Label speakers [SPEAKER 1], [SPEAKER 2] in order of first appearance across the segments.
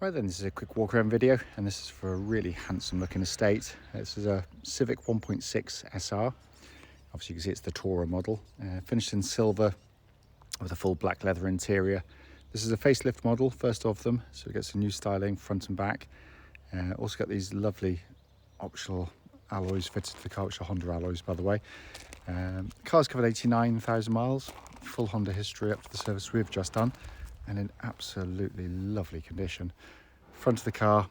[SPEAKER 1] Right then, this is a quick walk around video, and this is for a really handsome looking estate. This is a Civic 1.6 SR. Obviously you can see it's the Tourer model, finished in silver with a full black leather interior. This is a facelift model, first of them, so it gets a new styling front and back. Also got these lovely optional alloys fitted to the car, which are Honda alloys by the way. Car's covered 89,000 miles, full Honda history up to the service we've just done, and in absolutely lovely condition. Front of the car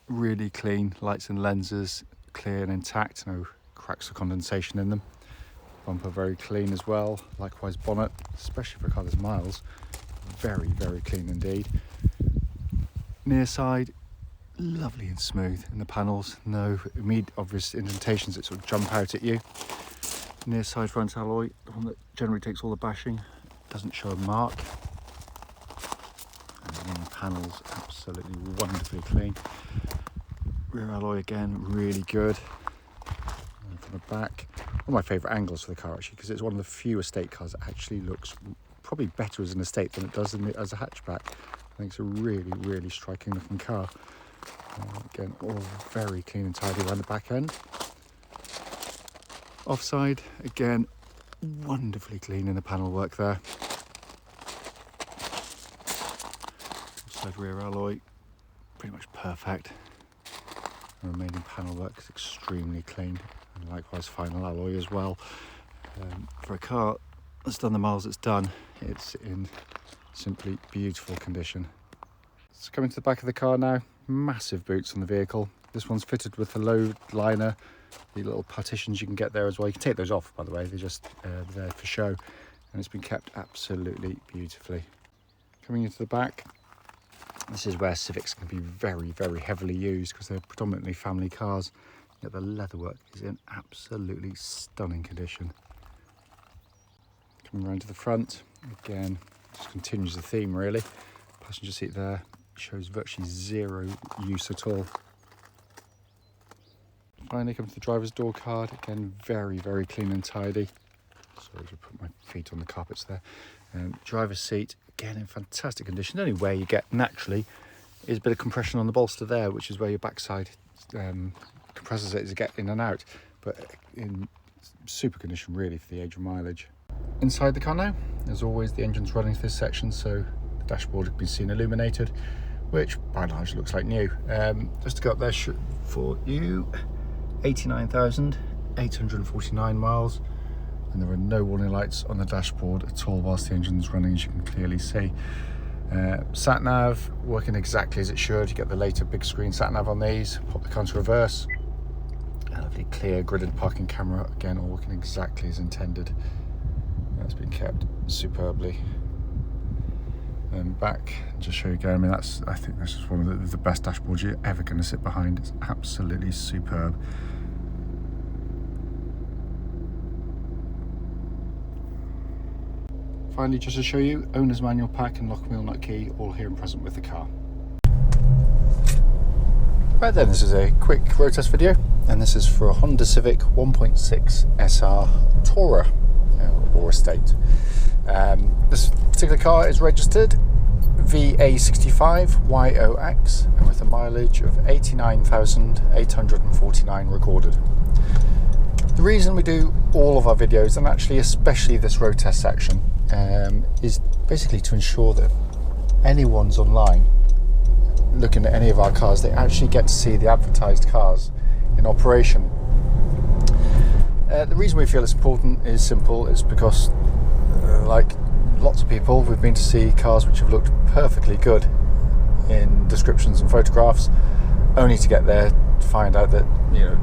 [SPEAKER 1] really clean, lights and lenses clear and intact, no cracks or condensation in them. Bumper very clean as well, likewise bonnet, especially for a car that's miles, very clean indeed. Near side lovely and smooth in the panels, no immediate obvious indentations that sort of jump out at you. Near side front alloy, the one that generally takes all the bashing, doesn't show a mark. And the panels absolutely wonderfully clean. Rear alloy again really good. And from the back, one of my favourite angles for the car actually, because it's one of the few estate cars that actually looks probably better as an estate than it does as a hatchback. I think it's a really striking looking car. Again, all very clean and tidy around the back end. Offside, again, wonderfully clean in the panel work there. Offside rear alloy, pretty much perfect. The remaining panel work is extremely clean, and likewise final alloy as well. For a car that's done the miles it's done, it's in simply beautiful condition. So coming to the back of the car now, massive boots on the vehicle. This one's fitted with a load liner, the little partitions you can get there as well. You can take those off by the way, they're just there for show, and it's been kept absolutely beautifully. Coming into the back, this is where Civics can be very heavily used because they're predominantly family cars, yet the leatherwork is in absolutely stunning condition. Coming around to the front, again, just continues the theme really. Passenger seat there shows virtually zero use at all. Finally come to the driver's door card, again very clean and tidy. Sorry to put my feet on the carpets there. Driver's seat, again in fantastic condition. The only way you get naturally is a bit of compression on the bolster there, which is where your backside compresses it to get in and out, but in super condition really for the age of mileage. Inside the car now, as always the engine's running for this section, so the dashboard has been seen illuminated, which by and large looks like new. Just to go up there for you, 89,849 miles, and there are no warning lights on the dashboard at all whilst the engine's running, as you can clearly see. Sat nav working exactly as it should. You get the later big screen sat nav on these. Pop the car into reverse. A lovely clear gridded parking camera, again all working exactly as intended. That's been kept superbly. Back, just show you again. I mean, I think this is one of the best dashboards you're ever going to sit behind. It's absolutely superb. Finally, just to show you, owner's manual pack and lock wheel nut key, all here and present with the car. Right then, this is a quick road test video, and this is for a Honda Civic 1.6 SR Tourer or estate. This particular car is registered VA65YOX and with a mileage of 89,849 recorded. The reason we do all of our videos, and actually especially this road test section, is basically to ensure that anyone's online looking at any of our cars, they actually get to see the advertised cars in operation. The reason we feel it's important is simple. It's because like lots of people, we've been to see cars which have looked perfectly good in descriptions and photographs, only to get there to find out that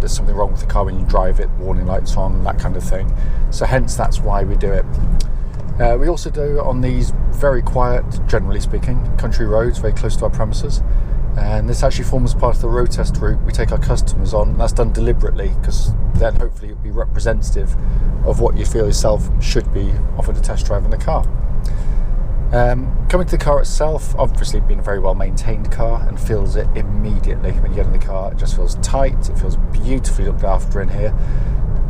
[SPEAKER 1] there's something wrong with the car when you drive it, warning lights on, that kind of thing. So hence that's why we do it. We also do it on these very quiet, generally speaking, country roads very close to our premises, and this actually forms part of the road test route we take our customers on, and that's done deliberately because then hopefully it'll be representative of what you feel yourself should be offered a test drive in the car. Coming to the car itself, obviously been a very well maintained car and feels it immediately when you get in the car. It just feels tight, it feels beautifully looked after in here.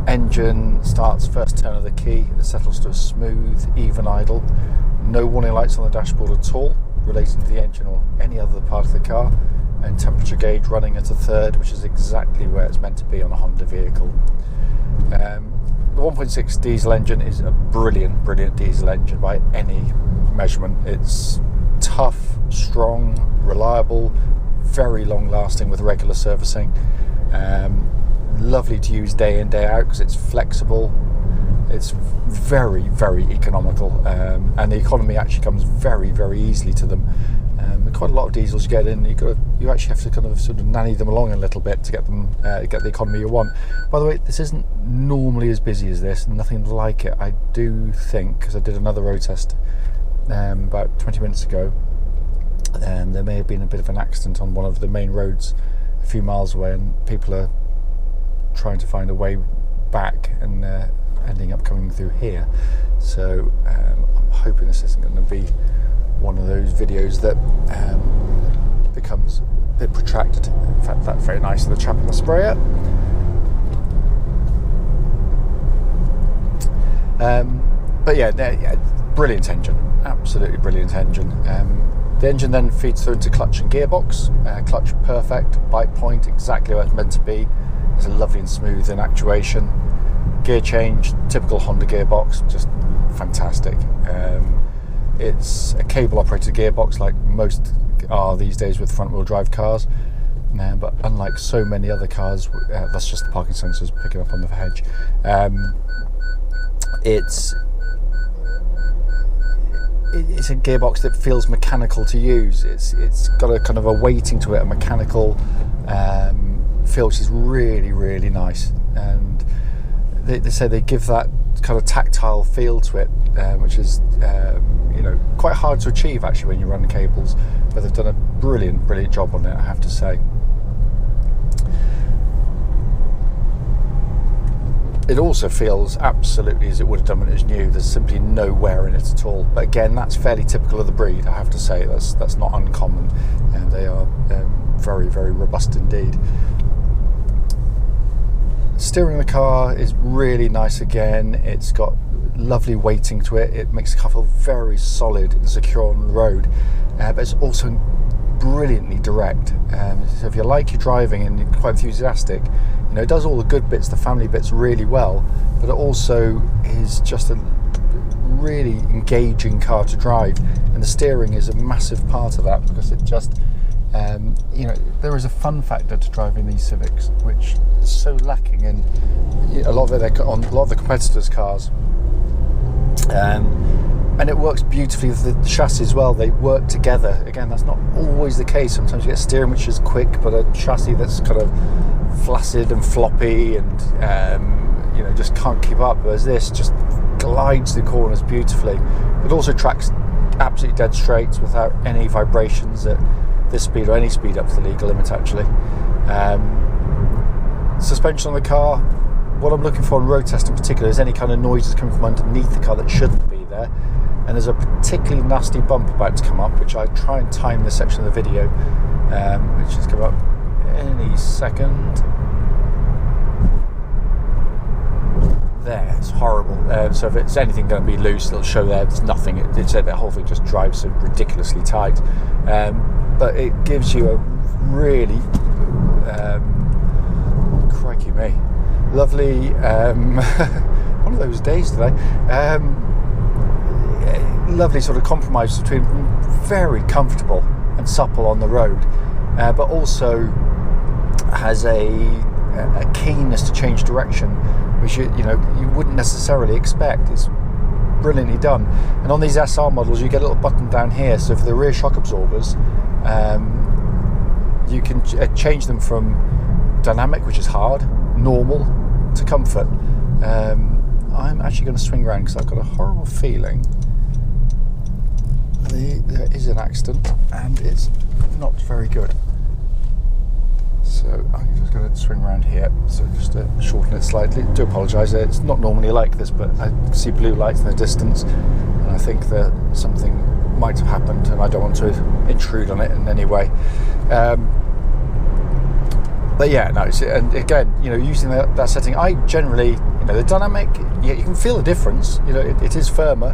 [SPEAKER 1] Engine starts first turn of the key, it settles to a smooth, even idle. No warning lights on the dashboard at all relating to the engine or any other part of the car, and temperature gauge running at a third, which is exactly where it's meant to be on a Honda vehicle. The 1.6 diesel engine is a brilliant diesel engine by any measurement. It's tough, strong, reliable, very long lasting with regular servicing. Lovely to use day in, day out because it's flexible. It's very economical, and the economy actually comes very easily to them. Quite a lot of diesels you get in, you actually have to kind of sort of nanny them along a little bit to get them get the economy you want. By the way, this isn't normally as busy as this, nothing like it. I do think, because I did another road test about 20 minutes ago, there may have been a bit of an accident on one of the main roads a few miles away, and people are trying to find a way back and ending up coming through here. So I'm hoping this isn't going to be one of those videos that becomes a bit protracted. In fact, that's very nice of the chap in the sprayer. But yeah, brilliant engine, absolutely brilliant engine. The engine then feeds through into clutch and gearbox. Clutch perfect, bite point exactly where it's meant to be. It's a lovely and smooth in actuation. Gear change, typical Honda gearbox, just fantastic. It's a cable operated gearbox like most are these days with front wheel drive cars, but unlike so many other cars, that's just the parking sensors picking up on the hedge. It's a gearbox that feels mechanical to use. It's got a kind of a weighting to it, a mechanical feel, which is really nice. And they say they give that kind of tactile feel to it, which is quite hard to achieve actually when you run cables. But they've done a brilliant job on it, I have to say. It also feels absolutely as it would have done when it was new. There's simply no wear in it at all. But again, that's fairly typical of the breed, I have to say. That's not uncommon, and they are very robust indeed. Steering the car is really nice again. It's got lovely weighting to it. It makes the car feel very solid and secure on the road, but it's also brilliantly direct. So if you like your driving and you're quite enthusiastic, it does all the good bits, the family bits really well, but it also is just a really engaging car to drive, and the steering is a massive part of that, because it just there is a fun factor to driving these Civics, which is so lacking in a lot of the competitors' cars. And it works beautifully with the chassis as well. They work together. Again, that's not always the case. Sometimes you get steering which is quick, but a chassis that's kind of flaccid and floppy and just can't keep up. Whereas this just glides through corners beautifully. It also tracks absolutely dead straight without any vibrations at this speed, or any speed up to the legal limit actually. Suspension on the car, what I'm looking for on road test in particular is any kind of noises coming from underneath the car that shouldn't be there. And there's a particularly nasty bump about to come up, which I try and time this section of the video, which is coming up any second. There, it's horrible. So if it's anything going to be loose, it'll show there. There's nothing. It said the whole thing just drives so ridiculously tight. But it gives you a really, crikey me, lovely, one of those days today. Lovely sort of compromise between very comfortable and supple on the road, but also has a keenness to change direction, which you wouldn't necessarily expect. It's brilliantly done. And on these SR models, you get a little button down here, so for the rear shock absorbers, you can change them from dynamic, which is hard, normal, to comfort. I'm actually going to swing around because I've got a horrible feeling there is an accident and it's not very good. So I'm just going to swing around here, so just to shorten it slightly. I do apologise, it's not normally like this, but I see blue lights in the distance and I think that something might have happened and I don't want to intrude on it in any way. But yeah, no, and again, using that setting, I generally, the dynamic, you can feel the difference. It is firmer.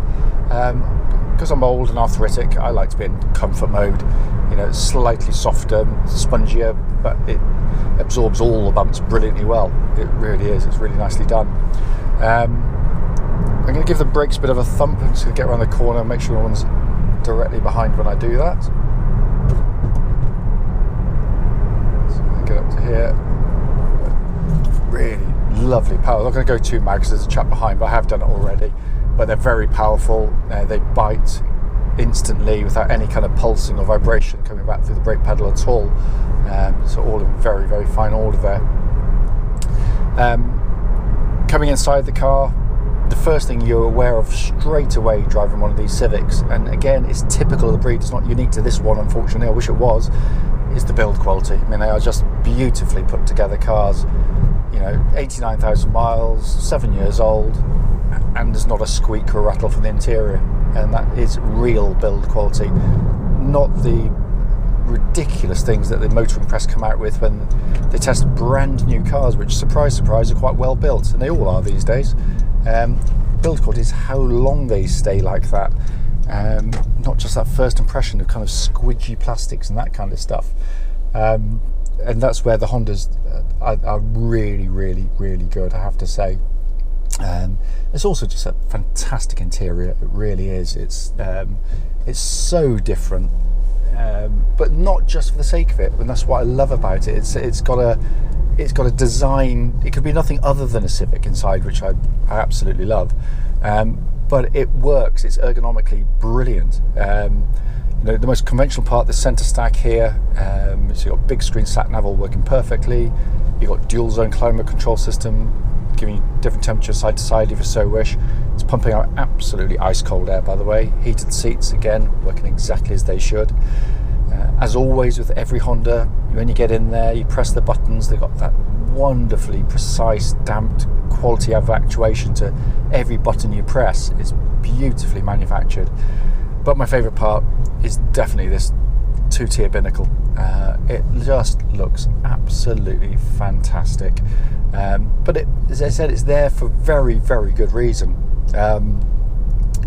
[SPEAKER 1] Because I'm old and arthritic, I like to be in comfort mode. it's slightly softer, spongier, but it absorbs all the bumps brilliantly well. It really is. It's really nicely done. I'm going to give the brakes a bit of a thump. I'm just going to get around the corner and make sure no one's directly behind when I do that. So I'm going to get up to here. Really lovely power. I'm not going to go too mad because there's a chap behind, but I have done it already. But they're very powerful. They bite instantly without any kind of pulsing or vibration coming back through the brake pedal at all. So all in very, very fine order there. Coming inside the car, the first thing you're aware of straight away driving one of these Civics, and again, it's typical of the breed, it's not unique to this one, unfortunately, I wish it was, is the build quality. I mean, they are just beautifully put together cars. 89,000 miles, 7 years old, and there's not a squeak or rattle from the interior, and that is real build quality, not the ridiculous things that the motoring press come out with when they test brand new cars, which, surprise surprise, are quite well built, and they all are these days. Build quality is how long they stay like that, not just that first impression of kind of squidgy plastics and that kind of stuff. And that's where the Hondas are really, really, really good, I have to say. It's also just a fantastic interior. It really is. It's so different, but not just for the sake of it. And that's what I love about it. It's got a design. It could be nothing other than a Civic inside, which I absolutely love. But it works. It's ergonomically brilliant. The most conventional part, the centre stack here. So you've got big screen sat nav all working perfectly. You've got dual zone climate control system, giving you different temperatures side to side if you so wish. It's pumping out absolutely ice cold air, by the way. Heated seats, again, working exactly as they should. As always with every Honda, when you get in there, you press the buttons, they've got that wonderfully precise, damped quality of actuation to every button you press. It's beautifully manufactured. But my favourite part is definitely this two-tier binnacle. It just looks absolutely fantastic. But as I said, it's there for very, very good reason.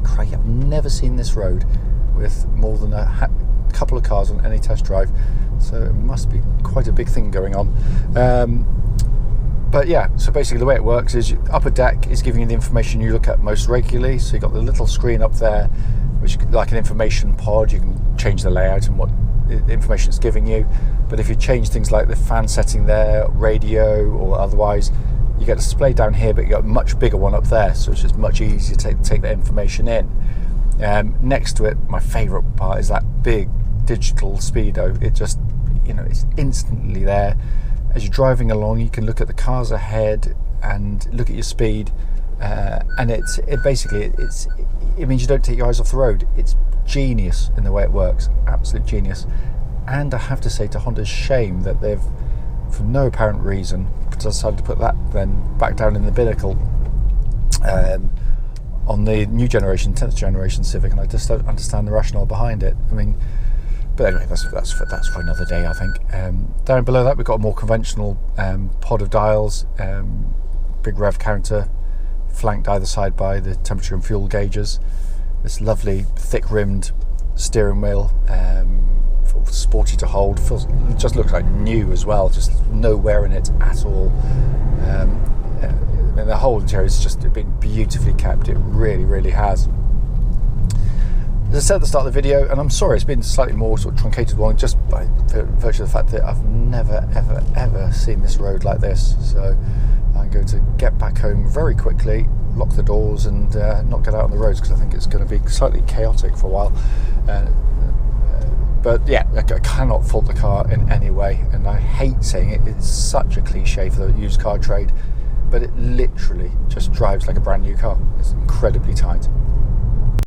[SPEAKER 1] Crikey, I've never seen this road with more than a couple of cars on any test drive, so it must be quite a big thing going on. But yeah, so basically the way it works is upper deck is giving you the information you look at most regularly. So you've got the little screen up there, which is like an information pod. You can change the layout and what information it's giving you. But if you change things like the fan setting there, radio or otherwise, you get a display down here, but you got a much bigger one up there, so it's just much easier to take that information in. Next to it, my favourite part is that big digital Speedo. It just, it's instantly there. As you're driving along, you can look at the cars ahead and look at your speed, and it means you don't take your eyes off the road. It's genius in the way it works, absolute genius. And I have to say, to Honda's shame, that they've, for no apparent reason, decided to put that then back down in the binnacle on the new generation, 10th generation Civic, and I just don't understand the rationale behind it. I mean, but anyway, that's for another day, I think. Down below that, we've got a more conventional pod of dials, big rev counter, flanked either side by the temperature and fuel gauges. This lovely thick-rimmed steering wheel, sporty to hold. It just looks like new as well. Just no wear in it at all. The whole interior has just been beautifully kept. It really, really has. As I said at the start of the video, and I'm sorry it's been a slightly more sort of truncated one, just by virtue of the fact that I've never, ever, ever seen this road like this. So I'm going to get back home very quickly, lock the doors, and not get out on the roads, because I think it's going to be slightly chaotic for a while. But yeah, I cannot fault the car in any way, and I hate saying it. It's such a cliche for the used car trade, but it literally just drives like a brand new car. It's incredibly tight.